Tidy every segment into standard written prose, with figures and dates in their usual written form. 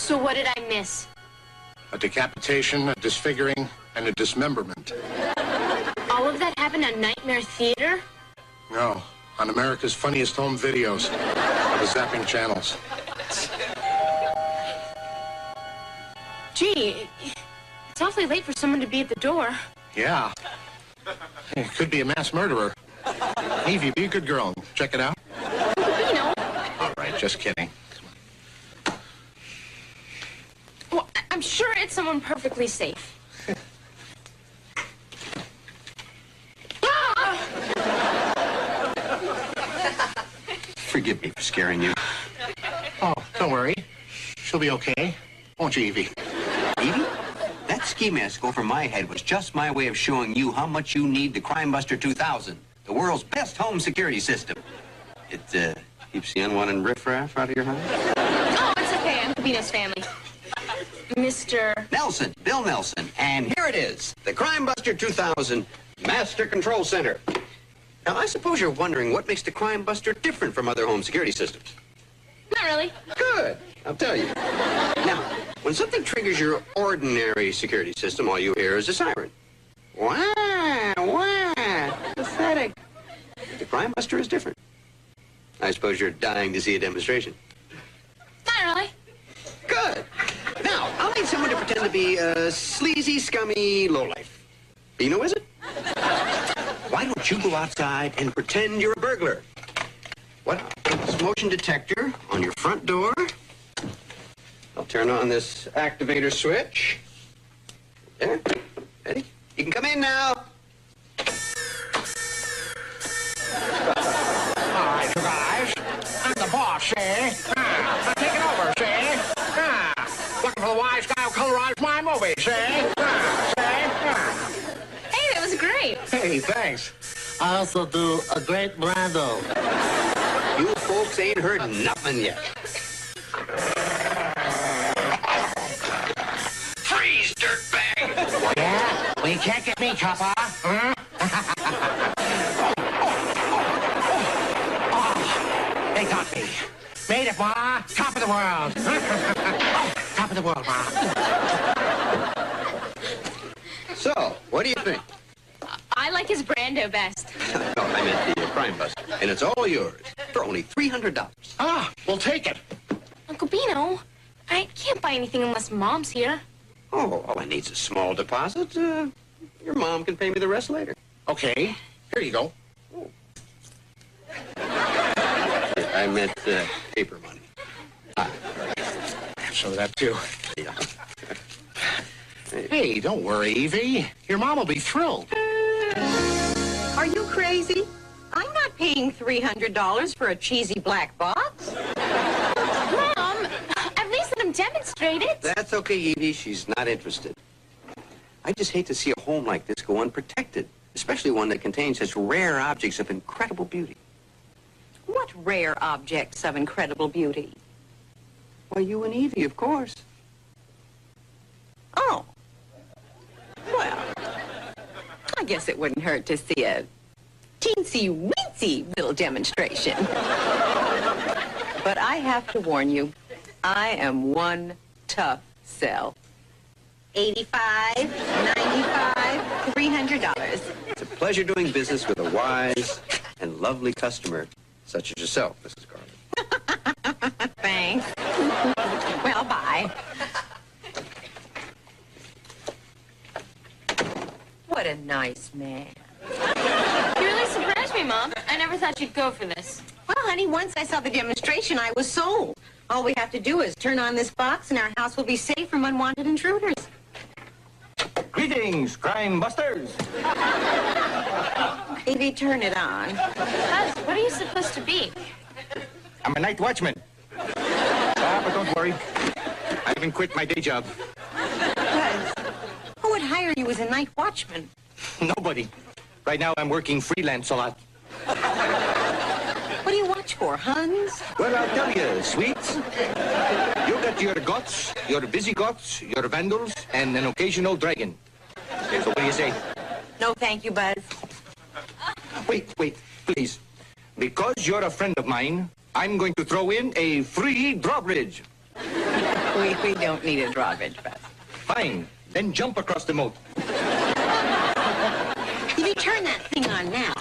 So what did I miss? A decapitation, a disfiguring, and a dismemberment. All of that happened on Nightmare Theater? No, on America's Funniest Home Videos. The zapping channels. Gee, it's awfully late for someone to be at the door. Yeah. It could be a mass murderer. Evie, be a good girl and check it out. You know. All right, just kidding. Well, I'm sure it's someone perfectly safe. Forgive me for scaring you. Oh, don't worry. She'll be okay. Won't you, Evie? Evie? That ski mask over my head was just my way of showing you how much you need the Crime Buster 2000, the world's best home security system. It keeps the unwanted riffraff out of your house. Oh, it's okay. I'm Sabina's family. Mr. Nelson, Bill Nelson. And here it is, the Crime Buster 2000 Master Control Center. Now, I suppose you're wondering what makes the Crime Buster different from other home security systems. Not really. Good. I'll tell you. Now, when something triggers your ordinary security system, all you hear is a siren. Wah, wah, pathetic. The Crime Buster is different. I suppose you're dying to see a demonstration. Not really. Good. Now, I'll need someone to pretend to be a sleazy, scummy lowlife. Bino, is it? Why don't you go outside and pretend you're a burglar? What? This motion detector on your front door. I'll turn on this activator switch. There. Ready? You can come in now. All right, you guys. I'm the boss, see? I'm taking over, see? Looking for the wise guy who colorized my movie, see? Hey, that was great. Hey, thanks. I also do a great Brando. You folks ain't heard nothing yet. Freeze, dirtbag! Yeah? Well, you can't get me, copper. Huh? They got me. Made it, Ma. Top of the world. Top of the world, Ma. So, what do you think? I like his Brando best. No, I meant the Crime Buster. And it's all yours for only $300. Ah, we'll take it. Uncle Bino, I can't buy anything unless Mom's here. Oh, all I need's a small deposit. Your mom can pay me the rest later. Okay. Here you go. I meant paper money. Some of that, too. Yeah. Hey, don't worry, Evie. Your mom will be thrilled. Are you crazy? I'm not paying $300 for a cheesy black box. Mom, at least let him demonstrate it. That's okay, Evie. She's not interested. I just hate to see a home like this go unprotected, especially one that contains such rare objects of incredible beauty. What rare objects of incredible beauty? Why, you and Evie, of course. Oh. Well, I guess it wouldn't hurt to see a teensy-weensy little demonstration. But I have to warn you, I am one tough sell. $85, $95, $300. It's a pleasure doing business with a wise and lovely customer such as yourself, Mrs. Garland. Thanks. Well, bye. What a nice man. You really surprised me, Mom. I never thought you'd go for this. Well, honey, once I saw the demonstration, I was sold. All we have to do is turn on this box and our house will be safe from unwanted intruders. Greetings, Crime Busters. Evie, turn it on. Buzz, what are you supposed to be? I'm a night watchman. But don't worry. I haven't quit my day job. Buzz, who would hire you as a night watchman? Nobody. Right now, I'm working freelance a lot. What do you watch for, Huns? Well, I'll tell you, sweets. You got your goths, your Visigoths, your Vandals, and an occasional dragon. So what do you say? No, thank you, Buzz. Wait, please. Because you're a friend of mine, I'm going to throw in a free drawbridge. We don't need a drawbridge, Beth. Fine. Then jump across the moat. If you turn that thing on now.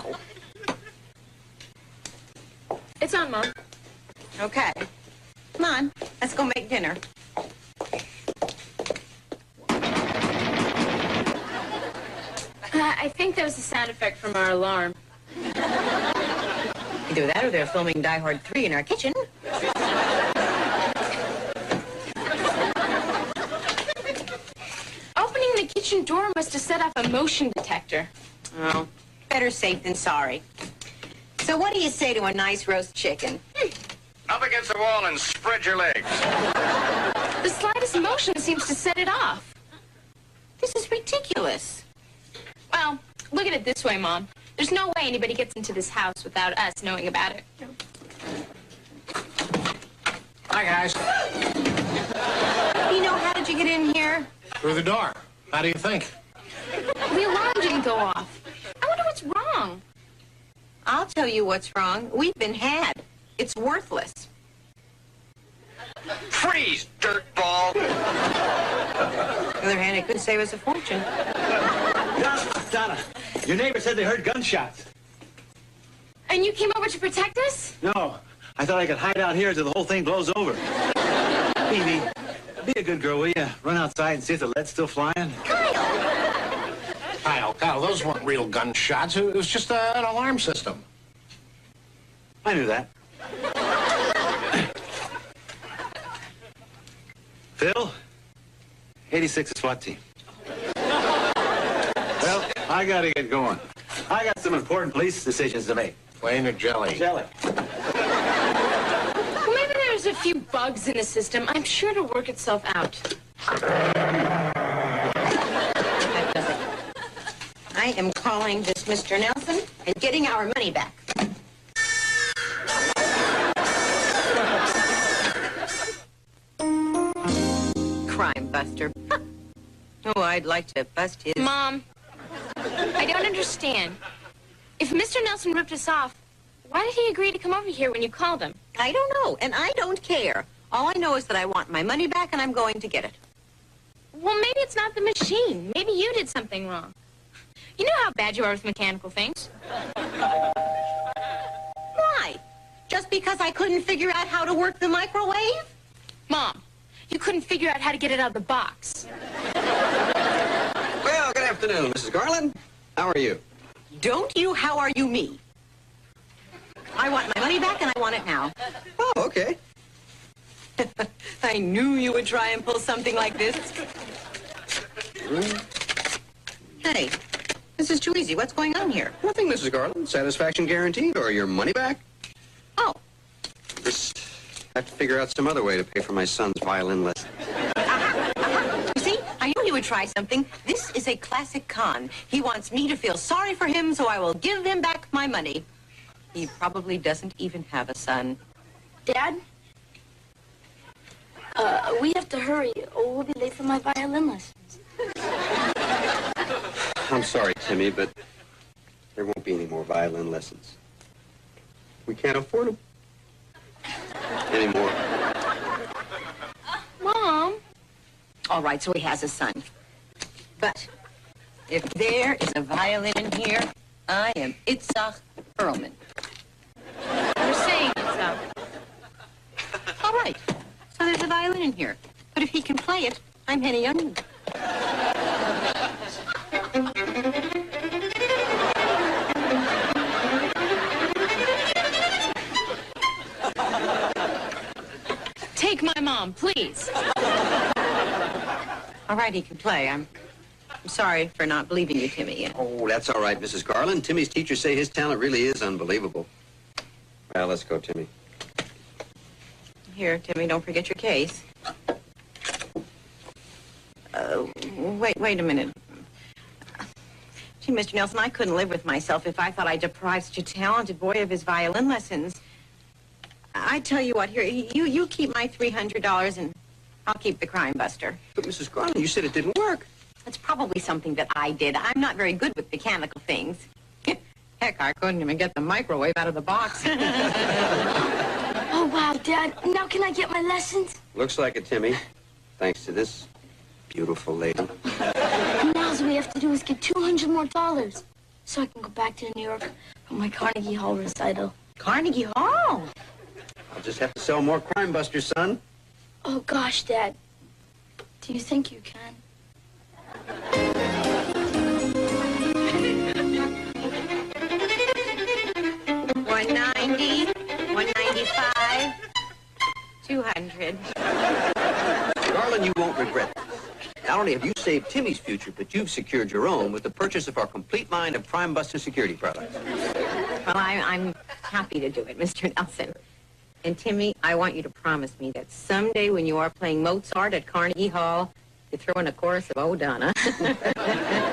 It's on, Mom. Okay. Come on, let's go make dinner. I think that was the sound effect from our alarm. Either that or they're filming Die Hard 3 in our kitchen. Opening the kitchen door must have set off a motion detector. Oh, better safe than sorry. So what do you say to a nice roast chicken? Up against the wall and spread your legs. The slightest motion seems to set it off. This is ridiculous. Well, look at it this way, Mom. There's no way anybody gets into this house without us knowing about it. Hi, guys. You know, how did you get in here? Through the door. How do you think? The alarm didn't go off. I wonder what's wrong. I'll tell you what's wrong. We've been had. It's worthless. Freeze, dirtball. On the other hand, it could save us a fortune. Donna, your neighbor said they heard gunshots. And you came over to protect us? No, I thought I could hide out here until the whole thing blows over. Evie, be a good girl, will you? Run outside and see if the lead's still flying. Kyle, those weren't real gunshots. It was just an alarm system. I knew that. Phil, 86 is SWAT team. Well, I gotta get going. I got some important police decisions to make. Plain or jelly? Jelly. Well, maybe there's a few bugs in the system. I'm sure it'll work itself out. That does it. I am calling this Mr. Nelson and getting our money back. Crime buster. Oh, I'd like to bust his... Mom, I don't understand. If Mr. Nelson ripped us off, why did he agree to come over here when you called him? I don't know, and I don't care. All I know is that I want my money back, and I'm going to get it. Well, maybe it's not the machine. Maybe you did something wrong. You know how bad you are with mechanical things. Why? Just because I couldn't figure out how to work the microwave? Mom, you couldn't figure out how to get it out of the box. Well, good afternoon, Mrs. Garland. How are you? Don't you how are you me? I want my money back, and I want it now. Oh, okay. I knew you would try and pull something like this. Hey, this is too easy. What's going on here? Nothing, Mrs. Garland. Satisfaction guaranteed or your money back? Oh, Just have to figure out some other way to pay for my son's violin lesson. you see, I knew you would try something. This is a classic con. He wants me to feel sorry for him, so I will give him back my money. He probably doesn't even have a son. Dad? We have to hurry, or we'll be late for my violin lessons. I'm sorry, Timmy, but there won't be any more violin lessons. We can't afford them anymore. Mom? All right, so he has a son. But if there is a violin in here, I am Itzhak Perlman. You're saying it, so. All right, so there's a violin in here. But if he can play it, I'm Henny Young. Take my mom, please. All right, he can play. I'm sorry for not believing you, Timmy. Oh, that's all right, Mrs. Garland. Timmy's teachers say his talent really is unbelievable. Well, let's go, Timmy. Here, Timmy, don't forget your case. Wait a minute. Gee, Mr. Nelson, I couldn't live with myself if I thought I deprived such a talented boy of his violin lessons. I tell you what, here, you keep my $300 and I'll keep the crime buster. But, Mrs. Garland, you said it didn't work. It's probably something that I did. I'm not very good with mechanical things. Heck, I couldn't even get the microwave out of the box. Oh, wow, Dad. Now can I get my lessons? Looks like it, Timmy. thanks to this beautiful lady. Now all we have to do is get $200 more, so I can go back to New York for my Carnegie Hall recital. Carnegie Hall? I'll just have to sell more Crime Busters, son. Oh, gosh, Dad. Do you think you can? $190, $195, $200. Darling, you won't regret this. Not only have you saved Timmy's future, but you've secured your own with the purchase of our complete line of Crime Buster security products. Well, I'm happy to do it, Mr. Nelson. And Timmy, I want you to promise me that someday when you are playing Mozart at Carnegie Hall, you throw in a chorus of Oh, Donna.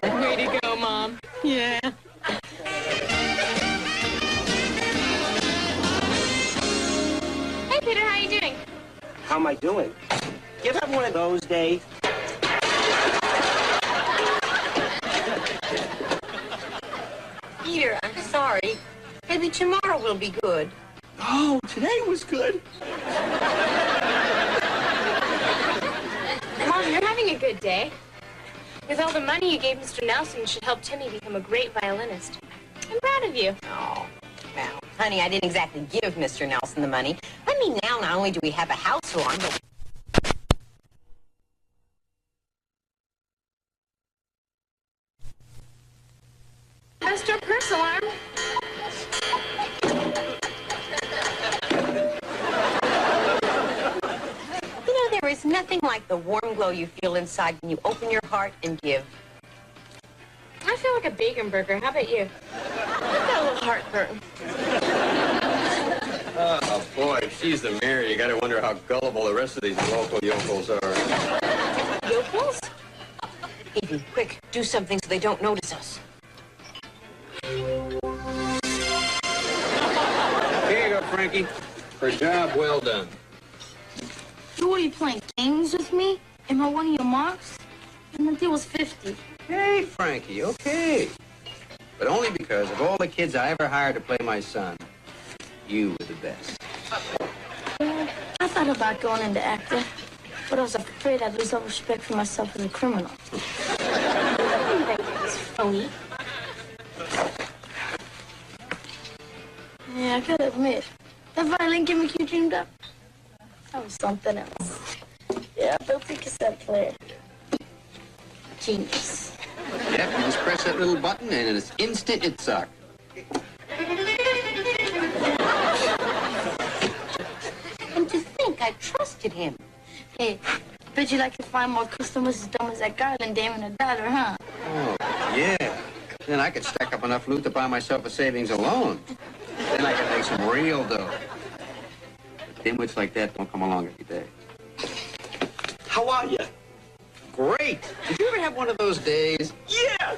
Way to go, Mom. Yeah. Hey, Peter, how you doing? How am I doing? You ever have one of those days? Peter, I'm sorry. Maybe tomorrow will be good. Oh, today was good. Mom, you're having a good day. With all the money you gave Mr. Nelson, you should help Timmy become a great violinist. I'm proud of you. Oh, well, honey, I didn't exactly give Mr. Nelson the money. I mean, now not only do we have a house alarm, but... Best our purse alarm. You know, there is nothing like the warm glow you feel inside when you open your heart and give. I feel like a bacon burger. How about you? I've got a little heartburn. Oh, boy, if she's the mayor, you gotta wonder how gullible the rest of these local yokels are. Yokels? Evie, quick, do something so they don't notice us. Here you go, Frankie. For a job well done. So what, are you playing games with me? Am I one of your marks? And the deal was 50. Hey, Frankie, okay. But only because of all the kids I ever hired to play my son, you were the best. I thought about going into acting, but I was afraid I'd lose all respect for myself as a criminal. It's phony. Yeah, I gotta admit, that violin gimmick you dreamed up, that was something else. Yeah, I built a cassette player. Genius. Yep, you just press that little button and in an instant it sucked. And to think I trusted him. Hey, bet you'd like to find more customers as dumb as that Garland dame and a dollar, huh? Oh, yeah. Then I could stack up enough loot to buy myself a savings alone. Then I could make some real dough. But dimwits like that don't come along every day. How are you? Great! Did you ever have one of those days? Yeah!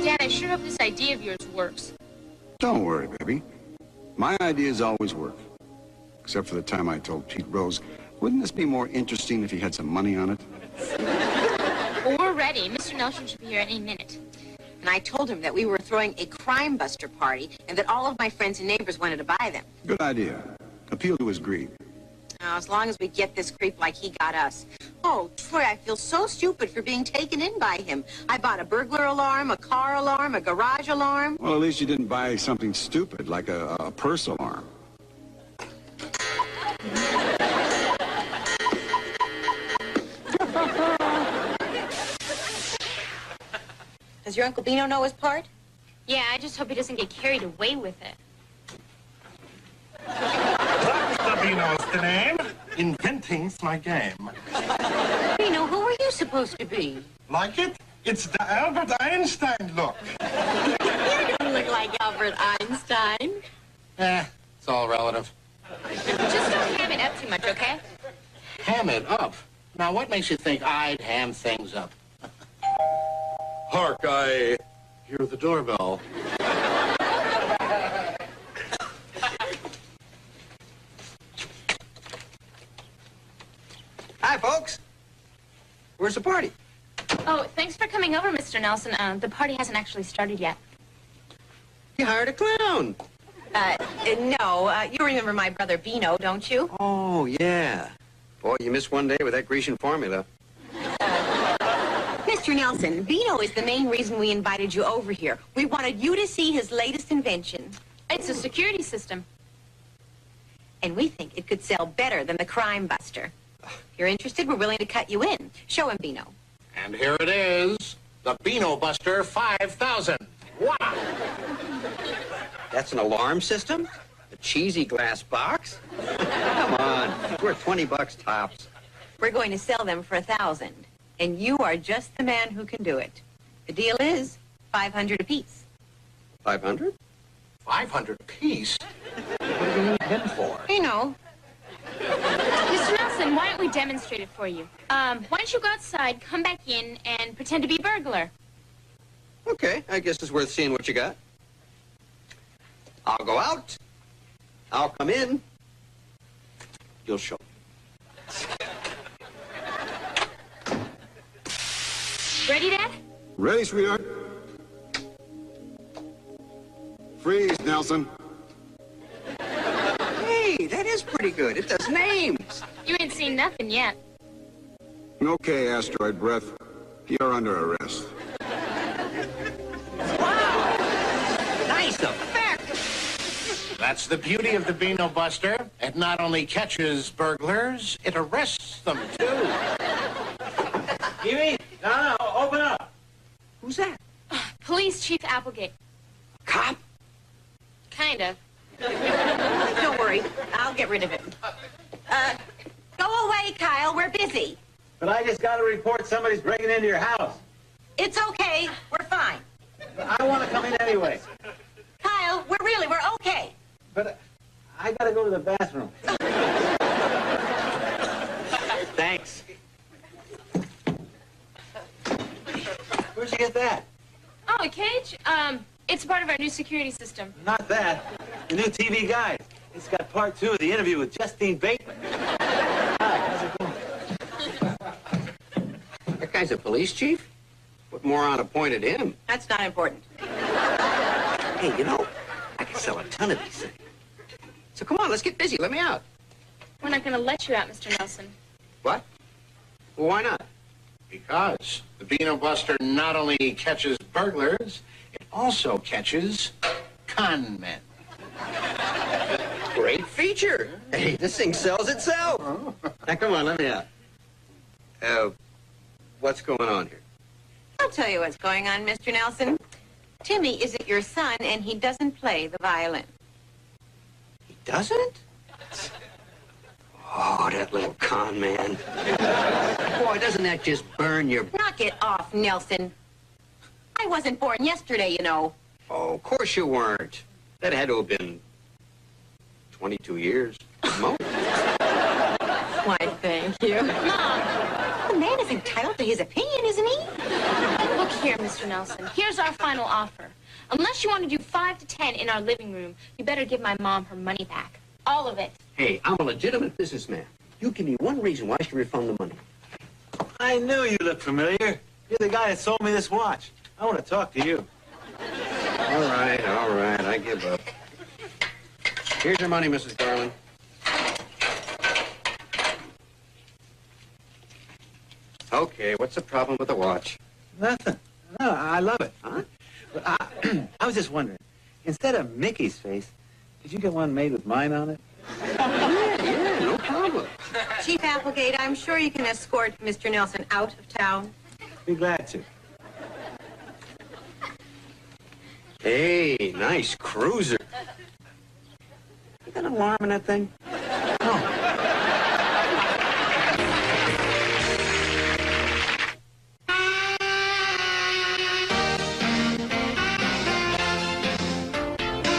Dad, I sure hope this idea of yours works. Don't worry, baby. My ideas always work. Except for the time I told Pete Rose, wouldn't this be more interesting if he had some money on it? Well, we're ready. Mr. Nelson should be here any minute. And I told him that we were throwing a crime buster party and that all of my friends and neighbors wanted to buy them. Good idea. Appeal to his greed. Now, as long as we get this creep like he got us. Oh, Troy, I feel so stupid for being taken in by him. I bought a burglar alarm, a car alarm, a garage alarm. Well, at least you didn't buy something stupid like a purse alarm. Does your Uncle Bino know his part? Yeah, I just hope he doesn't get carried away with it. Mr. Bino's the name. Inventing's my game. Bino, who are you supposed to be? Like it? It's the Albert Einstein look. You don't look like Albert Einstein. It's all relative. Just don't ham it up too much, okay? Ham it up? Now, what makes you think I'd ham things up? Hark, I Hear the doorbell. Hi, folks. Where's the party? Oh, thanks for coming over, Mr. Nelson. The party hasn't actually started yet. You hired a clown. No, you remember my brother Bino, don't you? Oh, yeah. Boy, you missed one day with that Grecian formula. Mr. Nelson, Bino is the main reason we invited you over here. We wanted you to see his latest invention. It's a security system. And we think it could sell better than the Crime Buster. If you're interested, we're willing to cut you in. Show him, Bino. And here it is, the Beano Buster 5000. Wow! That's an alarm system? A cheesy glass box? Come on, it's worth $20 tops. We're going to sell them for $1,000. And you are just the man who can do it. The deal is $500 apiece. 500? 500 apiece? What do you need them for? You know. Mr. Nelson, why don't we demonstrate it for you? Why don't you go outside, come back in, and pretend to be a burglar? Okay, I guess it's worth seeing what you got. I'll go out. I'll come in. You'll show me. Ready, Dad? Ready, sweetheart? Freeze, Nelson. Hey, that is pretty good. It does names. You ain't seen nothing yet. Okay, Asteroid Breath. You're under arrest. Wow! Nice effect. That's the beauty of the Beano Buster. It not only catches burglars, it arrests them, too. Evie? No, open up. Who's that? Police Chief Applegate. Cop? Kind of. Don't worry. I'll get rid of him. Go away, Kyle. We're busy. But I just got to report somebody's breaking into your house. It's okay. We're fine. I want to come in anyway. Kyle, we're okay. But I got to go to the bathroom. Thanks. Where'd you get that? Oh, a cage? It's part of our new security system. Not that. The new TV guide. It's got part 2 of the interview with Justine Bateman. Hi, how's it going? That guy's a police chief? What moron appointed him? That's not important. Hey, you know, I could sell a ton of these things. So come on, let's get busy. Let me out. We're not going to let you out, Mr. Nelson. What? Well, why not? Because the Beano Buster not only catches burglars, it also catches con men. Great feature. Hey, this thing sells itself. Now, come on, let me out. What's going on here? I'll tell you what's going on, Mr. Nelson. Timmy isn't your son, and he doesn't play the violin. He doesn't? Oh, that little con man. Boy, doesn't that just burn your... Knock it off, Nelson. I wasn't born yesterday, you know. Oh, of course you weren't. That had to have been 22 years. Most. Why, thank you. Mom, the man is entitled to his opinion, isn't he? Look here, Mr. Nelson. Here's our final offer. Unless you want to do 5 to 10 in our living room, you better give my mom her money back. All of it. Hey, I'm a legitimate businessman. You give me one reason why I should refund the money. I knew you looked familiar. You're the guy that sold me this watch. I want to talk to you. All right, I give up. Here's your money, Mrs. Garland. Okay, what's the problem with the watch? Nothing. No, I love it. Huh? But I was just wondering, instead of Mickey's face, did you get one made with mine on it? Yeah, no problem. Chief Applegate, I'm sure you can escort Mr. Nelson out of town. Be glad to. Hey, nice cruiser. You got an alarm in that thing?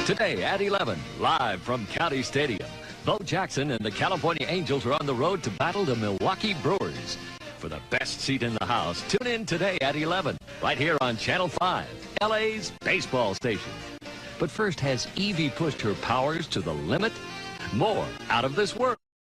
Today at 11, live from County Stadium, Bo Jackson and the California Angels are on the road to battle the Milwaukee Brewers. For the best seat in the house, tune in today at 11, right here on Channel 5, LA's baseball station. But first, has Evie pushed her powers to the limit? More out of this world.